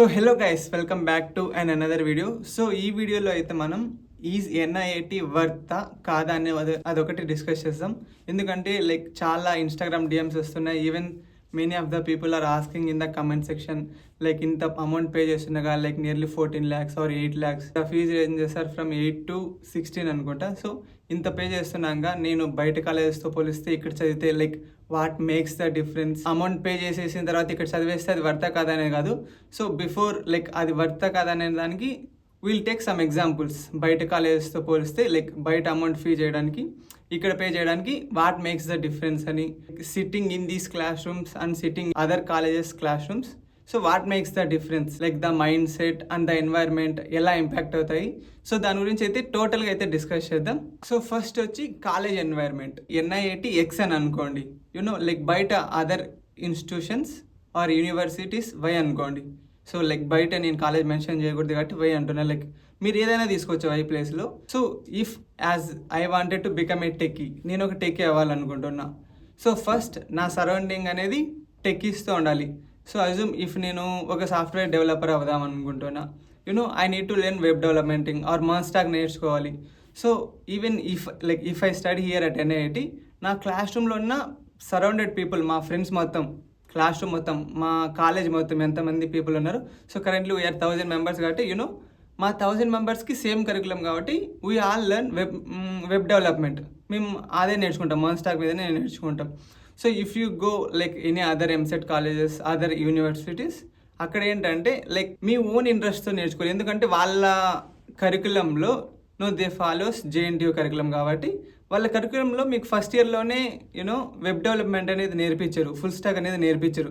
So hello guys, welcome back to another video. So ఈ వీడియోలో అయితే మనం ఈజ్ ఎన్ఐఐటి వర్త్ కాదా అనే అదొకటి డిస్కస్ చేద్దాం. ఎందుకంటే లైక్ చాలా ఇన్స్టాగ్రామ్ డిఎమ్స్ వస్తున్నాయి. Even many of the people are asking in the comment section like ఇంత అమౌంట్ పే చేస్తుండగా like nearly 14 lakhs or 8 lakhs fees ఏం చేస్తారు ఫ్రమ్ 8 to 16 అనుకుంటా. సో ఇంత పే చేస్తున్నాక నేను బయట కాలేజెస్తో పోలిస్తే ఇక్కడ చదివితే like what makes the difference? Amount pay చేసేసిన తర్వాత ఇక్కడ చదివేస్తే అది వర్తా కాదా అనేది కాదు. సో బిఫోర్ లైక్ అది వర్తా కాదా అనే దానికి విల్ టేక్ సమ్ ఎగ్జాంపుల్స్. బయట కాలేజెస్తో పోలిస్తే లైక్ బయట అమౌంట్ ఫీ చేయడానికి ఇక్కడ పే చేయడానికి వాట్ మేక్స్ ద డిఫరెన్స్ అని, sitting in these classrooms and sitting other colleges classrooms. So what makes the difference, like the mindset and the environment ఎలా impact అవుతాయి. So దాని గురించి అయితే టోటల్గా అయితే డిస్కస్ చేద్దాం. సో ఫస్ట్ వచ్చి కాలేజ్ ఎన్వైర్న్మెంట్. ఎన్ఐఐటి ఎక్స్ అని అనుకోండి, లైక్ బయట other institutions or universities Y అనుకోండి. సో లైక్ బయట నేను కాలేజ్ మెన్షన్ చేయకూడదు కాబట్టి వై అంటున్నా. లైక్ మీరు ఏదైనా తీసుకోవచ్చు వై ప్లేస్లో. So if as I wanted to become a techie, నేను ఒక టెక్కీ అవ్వాలనుకుంటున్నా. సో ఫస్ట్ నా సరౌండింగ్ అనేది టెక్కీస్తో ఉండాలి. సో అజ్యూమ్ ఇఫ్ నేను ఒక సాఫ్ట్వేర్ డెవలపర్ అవుదాం అనుకుంటున్నా, I need to learn web development or MERN stack నేర్చుకోవాలి. So even if I study here at NIIT, నా క్లాస్ రూమ్లో ఉన్న సరౌండెడ్ పీపుల్, మా ఫ్రెండ్స్ మొత్తం, క్లాస్ రూమ్ మొత్తం, మా కాలేజ్ మొత్తం ఎంతమంది పీపుల్ ఉన్నారు. సో కరెంట్లీ వీఆర్ 1000 members కాబట్టి మా 1000 members సేమ్ కరికులం కాబట్టి we all learn web development. మేము అదే నేర్చుకుంటాం, మర్న్స్టాక్ మీదనే నేర్చుకుంటాం. So if you go like any other EAMCET colleges, other universities, అక్కడ ఏంటంటే లైక్ మీ ఓన్ ఇంట్రెస్ట్తో నేర్చుకోవాలి. ఎందుకంటే వాళ్ళ కరికులంలో దే ఫాలోస్ జేఎన్టీయూ కరికులం కాబట్టి వాళ్ళ కరికులంలో మీకు ఫస్ట్ ఇయర్లోనే వెబ్ డెవలప్మెంట్ అనేది నేర్పించారు, ఫుల్ స్టాక్ అనేది నేర్పించారు.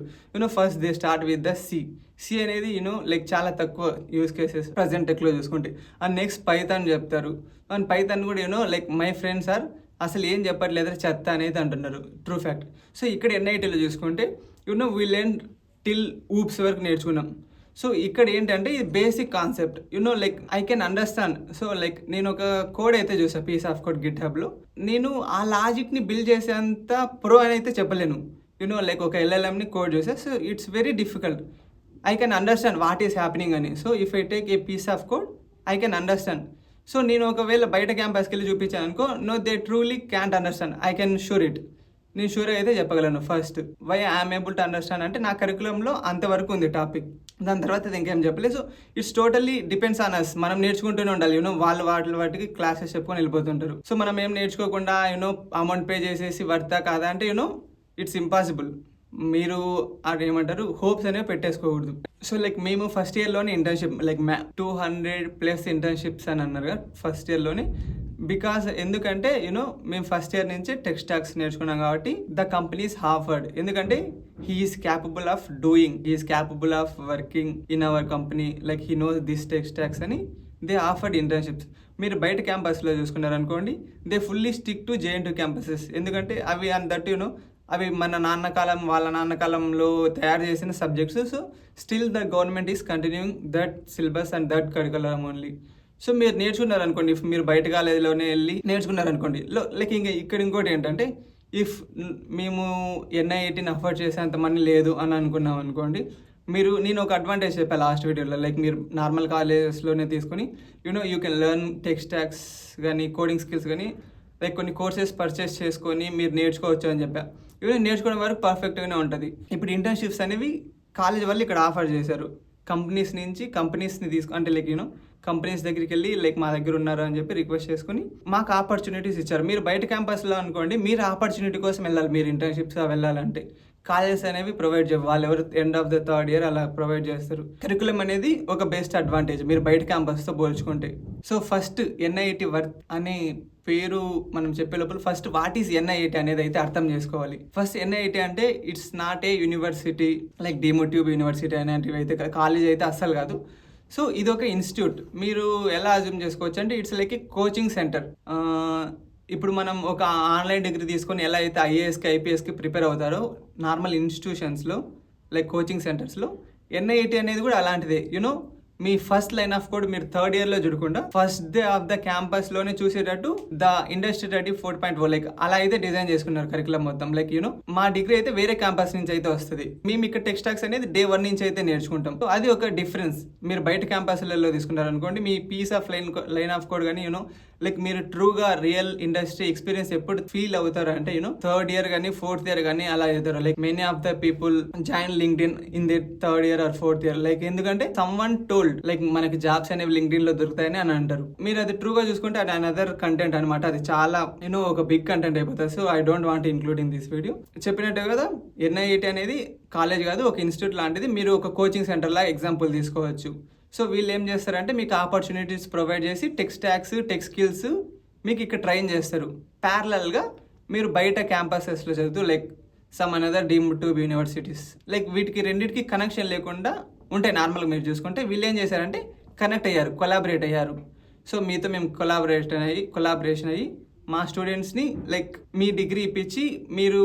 First they start with the C అనేది లైక్ చాలా తక్కువ యూస్ కేసెస్ ప్రజెంట్ టెక్లో చూసుకుంటే. అండ్ నెక్స్ట్ పైథాన్ చెప్తారు. అండ్ పైథాన్ కూడా లైక్ మై ఫ్రెండ్స్ ఆర్ అసలు ఏం చెప్పట్లేదు, చెత్త అనేది అంటున్నారు, ట్రూ ఫ్యాక్ట్. సో ఇక్కడ ఎన్ఐటీలో చూసుకుంటే వీ లెర్న్ టిల్ ఊప్స్ వరకు నేర్చుకున్నాం. సో ఇక్కడ ఏంటంటే ఇది basic concept, like I can understand. So like నేను ఒక కోడ్ అయితే చూసాను, పీస్ ఆఫ్ కోడ్ గిట్ హబ్లో. నేను ఆ లాజిక్ని బిల్డ్ చేసేంత ప్రో అని అయితే చెప్పలేను. లైక్ ఒక ఎల్ఎల్ఎంని కోడ్ చూసా. So it's very difficult. I can understand what is happening అని. So if I take a piece of code I can understand. So నేను ఒకవేళ బయట క్యాంపస్కి వెళ్ళి చూపించాను అనుకో, they truly can't understand. I can sure it. నేను షూర్గా అయితే చెప్పగలను. First why I'm able to understand అంటే నా కరికులంలో అంతవరకు ఉంది టాపిక్, దాని తర్వాత అది ఇంకేం చెప్పలేదు. So it's totally depends on us. మనం నేర్చుకుంటూనే ఉండాలి. వాళ్ళు వాటికి క్లాసెస్ చెప్పుకొని వెళ్ళిపోతుంటారు. సో మనం ఏం నేర్చుకోకుండా అమౌంట్ పే చేసేసి వర్తా కాదా అంటే ఇట్స్ ఇంపాసిబుల్. మీరు అదేమంటారు, హోప్స్ అనేవి పెట్టేసుకోకూడదు. సో లైక్ మేము ఫస్ట్ ఇయర్లోనే ఇంటర్న్షిప్ లైక్ 200+ ఇంటర్న్షిప్స్ అని అన్నారు కదా ఫస్ట్ ఇయర్లోనే. బికాస్ ఎందుకంటే మేము ఫస్ట్ ఇయర్ నుంచి టెక్ స్టాక్స్ నేర్చుకున్నాం కాబట్టి ద కంపెనీస్ హాఫర్డ్. ఎందుకంటే he's capable of doing, he's capable of working in our company, like he knows this tech stacks అని దే ఆఫర్డ్ ఇంటర్న్షిప్స్. మీరు బయట క్యాంపస్లో చూసుకున్నారు అనుకోండి, they fully stick to JNTU campuses. ఎందుకంటే అవి అండ్ దట్ అవి మన నాన్నకాలం వాళ్ళ నాన్నకాలంలో తయారు చేసిన subjects. So still the government is continuing that syllabus and that curriculum only. So మీరు నేర్చుకున్నారు అనుకోండి, ఇఫ్ మీరు బయట కాలేజీలోనే వెళ్ళి నేర్చుకున్నారు అనుకోండి, లైక్ ఇక్కడ ఇంకోటి ఏంటంటే, ఇఫ్ మేము ఎన్ఐఐటిని అఫోర్డ్ చేసేంత మనీ లేదు అని అనుకున్నాం అనుకోండి, నేను ఒక అడ్వాంటేజ్ చెప్పాను లాస్ట్ వీడియోలో. లైక్ మీరు నార్మల్ కాలేజెస్లోనే తీసుకొని you can learn tech stocks కానీ కోడింగ్ స్కిల్స్ కానీ లైక్ కొన్ని కోర్సెస్ పర్చేస్ చేసుకొని మీరు నేర్చుకోవచ్చు అని చెప్పా. నేర్చుకోవడం వరకు పర్ఫెక్ట్గానే ఉంటుంది. ఇప్పుడు ఇంటర్న్షిప్స్ అనేవి కాలేజ్ వాళ్ళు ఇక్కడ ఆఫర్ చేశారు. కంపెనీస్ని అంటే లైక్ కంపెనీస్ దగ్గరికి వెళ్ళి లైక్ మా దగ్గర ఉన్నారు అని చెప్పి రిక్వెస్ట్ చేసుకుని మాకు ఆపర్చునిటీస్ ఇచ్చారు. మీరు బయట క్యాంపస్లో అనుకోండి, మీరు ఆపర్చునిటీ కోసం వెళ్ళాలి. మీరు ఇంటర్న్షిప్స్ వెళ్ళాలంటే కాలేజెస్ అనేవి ప్రొవైడ్ చేయాలి. వాళ్ళు ఎవరు end of the third year అలా ప్రొవైడ్ చేస్తారు. కరికులం అనేది ఒక బెస్ట్ అడ్వాంటేజ్ మీరు బయట క్యాంపస్తో పోల్చుకుంటే. సో ఫస్ట్ ఎన్ఐఐటి వర్త్ అనే పేరు మనం చెప్పే లోపల ఫస్ట్ వాట్ ఈస్ ఎన్ఐఐటి అనేది అయితే అర్థం చేసుకోవాలి. ఫస్ట్ ఎన్ఐఐటి అంటే it's not a university like deemed to be university అనేటివి అయితే కాలేజ్ అయితే అస్సలు కాదు. సో ఇది ఒక ఇన్స్టిట్యూట్. మీరు ఎలా అజ్యూమ్ చేసుకోవచ్చు అంటే it's like A coaching centre. ఇప్పుడు మనం ఒక ఆన్లైన్ డిగ్రీ తీసుకొని ఎలా అయితే ఐఏఎస్కి ఐపీఎస్కి ప్రిపేర్ అవుతారో నార్మల్ ఇన్స్టిట్యూషన్స్లో లైక్ కోచింగ్ సెంటర్స్లో, ఎన్ఐఐటి అనేది కూడా అలాంటిదే. మీ ఫస్ట్ లైన్ ఆఫ్ కోడ్ మీరు థర్డ్ ఇయర్ లో చూడకుండా first day of the campus లోనే చూసేటట్టు ద ఇండస్ట్రీ రెడీ 4.0 లైక్ అలా అయితే డిజైన్ చేసుకున్నారు కరికులం మొత్తం. లైక్ మా డిగ్రీ అయితే వేరే క్యాంపస్ నుంచి అయితే వస్తుంది, మేము ఇక్కడ టెక్ స్టాక్స్ అనేది డే 1 నుంచి అయితే నేర్చుకుంటాం. సో అది ఒక డిఫరెన్స్. మీరు బయట క్యాంపస్లలో తీసుకున్నారు అనుకోండి, మీ piece of line of code కానీ లైక్ మీరు ట్రూగా రియల్ ఇండస్ట్రీ ఎక్స్పీరియన్స్ ఎప్పుడు ఫీల్ అవుతారు అంటే థర్డ్ ఇయర్ కానీ ఫోర్త్ ఇయర్ కానీ అలా అవుతారు. Like many of the people join LinkedIn in the third year or fourth year. Like ఎందుకంటే సమ్ వన్ టోల్డ్ లైక్ మనకి జాబ్స్ అనేవి లింక్డ్ఇన్ లో దొరుకుతాయని అని అంటారు. మీరు అది ట్రూగా చూసుకుంటే అది అనదర్ కంటెంట్ అనమాట. అది చాలా ఒక బిగ్ కంటెంట్ అయిపోతుంది. So I don't want include in this video. చెప్పినట్టు కదా, NIET అనేది కాలేజ్ కాదు, ఒక ఇన్స్టిట్యూట్ లాంటిది. మీరు ఒక కోచింగ్ సెంటర్ లా ఎగ్జాంపుల్ తీసుకోవచ్చు. సో వీళ్ళు ఏం చేస్తారంటే మీకు ఆపర్చునిటీస్ ప్రొవైడ్ చేసి టెక్ స్టాక్స్ టెక్ స్కిల్స్ మీకు ఇక్కడ ట్రైన్ చేస్తారు. ప్యారలల్గా మీరు బయట క్యాంపసెస్లో చదువుతూ like some another deemed to be universities like వీటికి రెండింటికి కనెక్షన్ లేకుండా ఉంటాయి. నార్మల్గా మీరు చూసుకుంటే వీళ్ళు ఏం చేశారంటే కనెక్ట్ అయ్యారు, కొలాబరేట్ అయ్యారు. సో మీతో మేము కొలాబరేషన్ అయ్యి మా స్టూడెంట్స్ని లైక్ మీ డిగ్రీ ఇప్పించి మీరు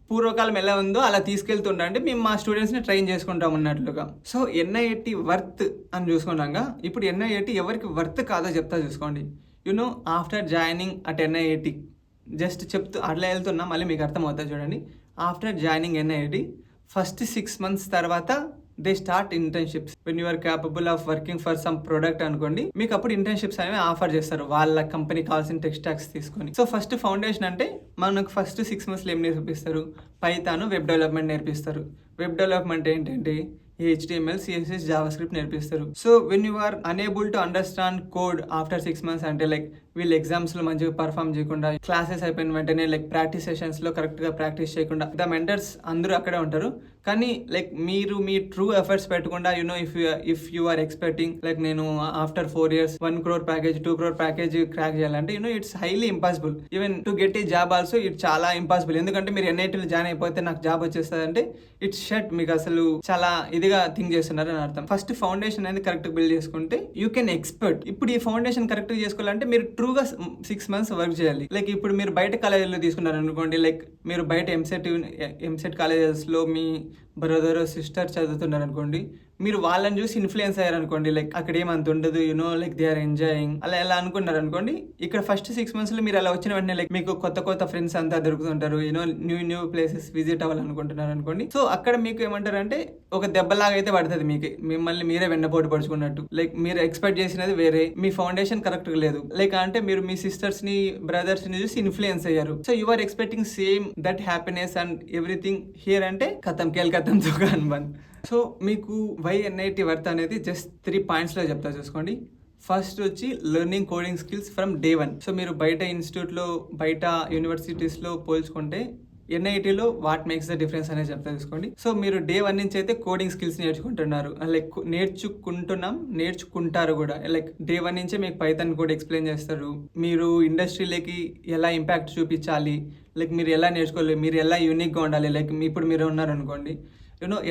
పూర్వకాలం ఎలా ఉందో అలా తీసుకెళ్తుంటే మేము మా స్టూడెంట్స్ని ట్రైన్ చేసుకుంటాం అన్నట్లుగా. సో NIET వర్త్ అని చూసుకున్నాక ఇప్పుడు NIET ఎవరికి వర్త్ కాదో చెప్తా చూసుకోండి. After joining at NIET just చెప్తూ అట్లా వెళ్తున్నా, మళ్ళీ మీకు అర్థమవుతుంది చూడండి. After joining NIET first 6 months తర్వాత they start internships. When you are capable of working for some product అనుకోండి, మీకు అప్పుడు ఇంటర్న్షిప్స్ అనేవి ఆఫర్ చేస్తారు వాళ్ళ కంపెనీ కావాల్సిన టెక్ స్టాక్స్ తీసుకొని. సో ఫస్ట్ ఫౌండేషన్ అంటే మనకు ఫస్ట్ 6 months ఏం నేర్పిస్తారు, పైథాన్, వెబ్ డెవలప్మెంట్ నేర్పిస్తారు. వెబ్ డెవలప్మెంట్ ఏంటంటే HTML, CSS, JavaScript నేర్పిస్తారు. So when you are unable to understand code after 6 months అంటే లైక్ వీళ్ళు ఎగ్జామ్స్లో మంచిగా పర్ఫామ్ చేయకుండా, క్లాసెస్ అయిపోయిన వెంటనే లైక్ ప్రాక్టీస్ సెషన్స్లో కరెక్ట్గా ప్రాక్టీస్ చేయకుండా, ద మెంటర్స్ అందరూ అక్కడే ఉంటారు. కానీ లైక్ మీరు మీ ట్రూ ఎఫర్ట్స్ పెట్టకుండా if you are expecting like నేను after 4 years 1 crore package 2 crore package crack చేయాలంటే it's highly impossible. Even to get a job also it చాలా ఇంపాసిబుల్. ఎందుకంటే మీరు NIETలో జాయిన్ అయిపోతే నాకు జాబ్ వచ్చేస్తుంది అంటే ఇట్స్ షట్. మీకు అసలు చాలా ఇదిగా థింక్ చేస్తున్నారు అని అర్థం. ఫస్ట్ ఫౌండేషన్ అనేది కరెక్ట్ బిల్డ్ చేసుకుంటే యూ కెన్ ఎక్స్పెక్ట్. ఇప్పుడు ఈ ఫౌండేషన్ కరెక్ట్ చేసుకోవాలంటే మీరు ట్రూగా 6 months వర్క్ చేయాలి. లైక్ ఇప్పుడు మీరు బయట కాలేజీలో తీసుకున్నారు అనుకోండి, లైక్ మీరు బయట ఎంసెట్ కాలేజెస్లో మీ బ్రదర్ సిస్టర్ చదువుతున్నారు అనుకోండి, మీరు వాళ్ళని చూసి ఇన్ఫ్లుయెన్స్ అయ్యారు అనుకోండి, లైక్ అక్కడ ఏమంత ఉండదు లైక్ దే ఆర్ ఎంజాయింగ్ అలా ఎలా అనుకున్నారు అనుకోండి. ఇక్కడ ఫస్ట్ 6 months మీరు అలా వచ్చిన వెంటనే లైక్ మీకు కొత్త ఫ్రెండ్స్ అంతా దొరుకుతుంటారు, న్యూ ప్లేసెస్ విజిట్ అవ్వాలనుకుంటున్నారు అనుకోండి. సో అక్కడ మీకు ఏమంటారు అంటే ఒక దెబ్బలాగా అయితే పడుతుంది, మీకు మిమ్మల్ని మీరే వెన్నపోటు పడుచుకున్నట్టు. లైక్ మీరు ఎక్స్పెక్ట్ చేసినది వేరే, మీ ఫౌండేషన్ కరెక్ట్ లేదు. లైక్ అంటే మీరు మీ సిస్టర్స్ ని బ్రదర్స్ ని చూసి ఇన్ఫ్లుయెన్స్ అయ్యారు. So you are expecting same that happiness and everything here అంటే ఖతం దుకాన్ బంద్. సో మీకు వై NIET వర్త్ అనేది జస్ట్ 3 points లో చెప్తా చూసుకోండి. ఫస్ట్ వచ్చి learning coding skills from day 1. So మీరు బయట ఇన్స్టిట్యూట్లో బయట యూనివర్సిటీస్లో పోల్చుకుంటే NIETలో వాట్ మేక్స్ ద డిఫరెన్స్ అనేది చెప్తా చూసుకోండి. సో మీరు డే 1 నుంచి అయితే కోడింగ్ స్కిల్స్ నేర్చుకుంటున్నారు, లైక్ నేర్చుకుంటారు కూడా. లైక్ డే 1 నుంచే మీకు పైథాన్ కూడా ఎక్స్ప్లెయిన్ చేస్తారు. మీరు ఇండస్ట్రీలోకి ఎలా ఇంపాక్ట్ చూపించాలి, లైక్ మీరు ఎలా నేర్చుకోవాలి, మీరు ఎలా యూనిక్గా ఉండాలి. లైక్ ఇప్పుడు మీరు ఉన్నారనుకోండి,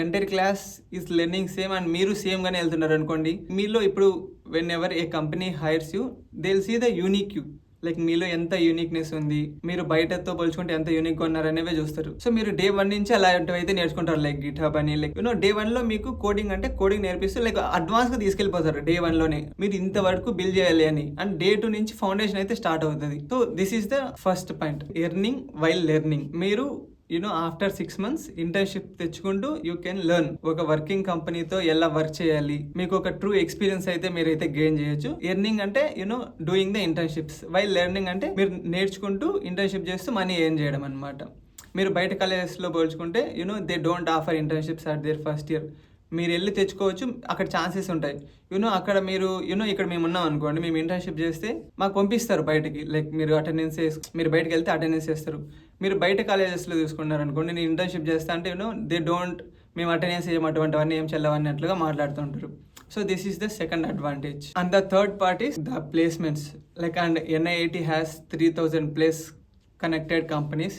entire class is learning same and మీరు సేమ్గానే వెళ్తున్నారు అనుకోండి, మీలో ఇప్పుడు whenever a company hires you they will see the unique you. Like మీలో ఎంత యూనిక్నెస్ ఉంది, మీరు బయటతో పోల్చుకుంటే ఎంత యూనిక్గా ఉన్నారనేవే చూస్తారు. సో మీరు డే 1 నుంచి అలాంటివి అయితే నేర్చుకుంటారు, లైక్ గిట్హబ్ అని. లైక్ డే 1లో మీకు కోడింగ్ నేర్పిస్తూ లైక్ అడ్వాన్స్గా తీసుకెళ్ళిపోతారు డే 1లోనే, మీరు ఇంతవరకు బిల్డ్ చేయాలి అని. అండ్ డే 2 నుంచి ఫౌండేషన్ అయితే స్టార్ట్ అవుతుంది. So this is the first point, earning while learning. మీరు ఆఫ్టర్ 6 months ఇంటర్న్షిప్ తెచ్చుకుంటూ యూ కెన్ లెర్న్. ఒక వర్కింగ్ కంపెనీతో ఎలా వర్క్ చేయాలి, మీకు ఒక ట్రూ ఎక్స్పీరియన్స్ అయితే మీరైతే గెయిన్ చేయొచ్చు. ఎర్నింగ్ అంటే doing the internships, while learning అంటే మీరు నేర్చుకుంటూ ఇంటర్న్షిప్ చేస్తూ మనీ ఎర్న్ చేయడం అనమాట. మీరు బయట కాలేజెస్లో పోల్చుకుంటే they don't offer internships at there first year. మీరు వెళ్ళి తెచ్చుకోవచ్చు, అక్కడ ఛాన్సెస్ ఉంటాయి. అక్కడ మీరు ఇక్కడ మేము ఉన్నాం అనుకోండి, మేము ఇంటర్న్షిప్ చేస్తే మాకు పంపిస్తారు బయటకి. లైక్ మీరు మీరు బయటకు వెళ్తే అటెండెన్స్ చేస్తారు. మీరు బయట కాలేజెస్లో తీసుకున్నారు అనుకోండి, నేను ఇంటర్న్షిప్ చేస్తా అంటే దే డోంట్, మేము అటెండెన్స్ చేయము, అటువంటివన్నీ ఏం చెల్లవన్నట్లుగా మాట్లాడుతుంటారు. So this is the second advantage. And the third part is the placements. Like and NIET has 3,000+ connected companies.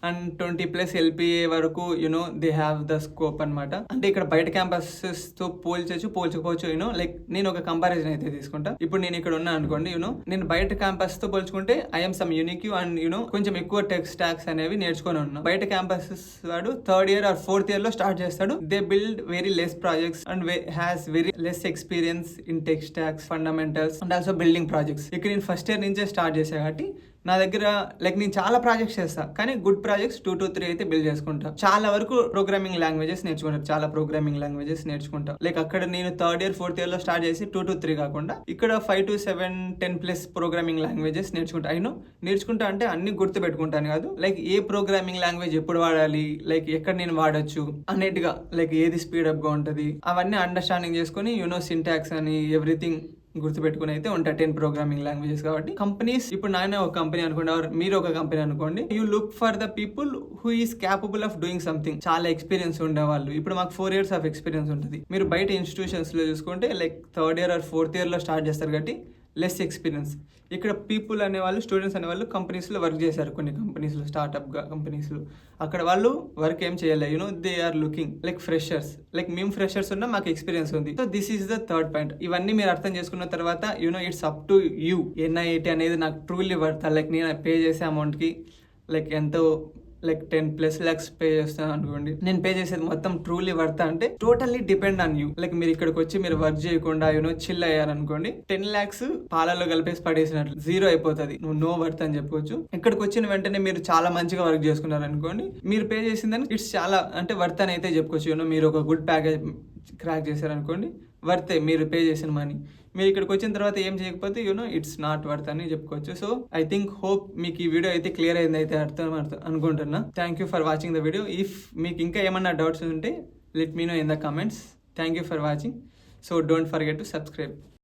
And 20+ LPA వరకు you know they have the scope అనమాట. అంటే ఇక్కడ బయట క్యాంపసెస్ తో పోల్చుకోవచ్చు యూనో లైక్ నేను ఒక కంపారిజన్ అయితే తీసుకుంటా. ఇప్పుడు నేను ఇక్కడ ఉన్నా అనుకోండి యూనో నేను బయట క్యాంపస్ తో పోల్చుకుంటే I'm some unique and you know కొంచెం ఎక్కువ టెక్ స్టాక్స్ అనేవి నేర్చుకొని ఉన్నా. బయట క్యాంపసెస్ వాడు 3rd year or 4th year లో స్టార్ట్ చేస్తాడు. They build very less projects and has very less experience in tech stacks fundamentals and also building projects. ఇక్కడ నేను ఫస్ట్ ఇయర్ నుంచే స్టార్ట్ చేసా కాబట్టి నా దగ్గర లైక్ నేను చాలా ప్రాజెక్ట్స్ చేస్తా, కానీ గుడ్ ప్రాజెక్ట్స్ 2 to 3 అయితే బిల్డ్ చేసుకుంటా. చాలా వరకు ప్రోగ్రామింగ్ లాంగ్వేజెస్ నేర్చుకుంటా, చాలా ప్రోగ్రామింగ్ లాంగ్వేజెస్ నేర్చుకుంటా. లైక్ అక్కడ నేను 3rd year 4th year లో స్టార్ట్ చేసి 2 to 3 కాకుండా ఇక్కడ 5 to 7 10+ ప్రోగ్రామింగ్ లాంగ్వేజెస్ నేర్చుకుంటా. నేర్చుకుంటా అంటే అన్ని గుర్తు పెట్టుకుంటాను కాదు, లైక్ ఏ ప్రోగ్రామింగ్ లాంగ్వేజ్ ఎప్పుడు వాడాలి, లైక్ ఎక్కడ నేను వాడొచ్చు అన్నిటిగా, లైక్ ఏది స్పీడప్ గా ఉంటది అవన్నీ అండర్స్టాండింగ్ చేసుకుని యూనో సింటాక్స్ అని ఎవ్రీథింగ్ గుర్తుపెట్టుకుని అయితే ఉంటాయి 10 ప్రోగ్రామింగ్ లాంగ్వేజెస్. కాబట్టి కంపెనీస్ ఇప్పుడు నాయన ఒక కంపెనీ అనుకోండి, మీరు ఒక కంపెనీ అనుకోండి, you look for the people who is capable of doing something. చాలా ఎక్స్పీరియన్స్ ఉండేవాళ్ళు. ఇప్పుడు మాకు 4 years ఆఫ్ ఎక్స్పీరియన్స్ ఉంటుంది. మీరు బయట ఇన్స్టిట్యూషన్స్ లో చూసుకుంటే like 3rd year or 4th year లో స్టార్ట్ చేస్తారు కాబట్టి లెస్ ఎక్స్పీరియన్స్. ఇక్కడ పీపుల్ అనేవాళ్ళు, స్టూడెంట్స్ అనేవాళ్ళు కంపెనీస్లో వర్క్ చేశారు, కొన్ని కంపెనీస్లో, స్టార్ట్అప్ కంపెనీస్లో. అక్కడ వాళ్ళు వర్క్ ఏం చేయాలి you know they are looking like freshers. Like మేము ఫ్రెషర్స్ ఉన్నా మాకు ఎక్స్పీరియన్స్ ఉంది. So this is the 3rd point. ఇవన్నీ మీరు అర్థం చేసుకున్న తర్వాత you know it's up to you. NIIT అనేది నాకు ట్రూలీ వర్త్. లైక్ నేను పే చేసే అమౌంట్కి లైక్ ఎంతో లైక్ 10+ lakhs పే చేస్తాను అనుకోండి, నేను పే చేసేది మొత్తం ట్రూలీ వర్త్ అంటే totally depend on you. Like మీరు ఇక్కడికి వచ్చి మీరు వర్క్ చేయకుండా యూనో చిల్ అయ్యారనుకోండి, 10 lakhs పాలలో కలిపేసి పడేసినట్లు 0 అయిపోతుంది. నువ్వు నో వర్త్ అని చెప్పుకోవచ్చు. ఇక్కడికి వచ్చిన వెంటనే మీరు చాలా మంచిగా వర్క్ చేసుకున్నారు అనుకోండి, మీరు పే చేసిందని ఇట్స్ చాలా అంటే వర్త్ అని అయితే చెప్పుకోవచ్చు. యూనో మీరు ఒక గుడ్ ప్యాకేజ్ క్రాక్ చేశారనుకోండి, వర్తే మీరు పే చేసిన మనీ. మీరు ఇక్కడికి వచ్చిన తర్వాత ఏం చేయకపోతే యూనో ఇట్స్ నాట్ వర్త్ అని చెప్పుకోవచ్చు. సో ఐ థింక్ హోప్ మీకు ఈ వీడియో అయితే క్లియర్ అయింది అయితే అర్థం అనుకుంటున్నా. Thank you for watching the video. If మీకు ఇంకా ఏమన్నా డౌట్స్ ఉంటే let me know in the comments. Thank you for watching. So don't forget to subscribe.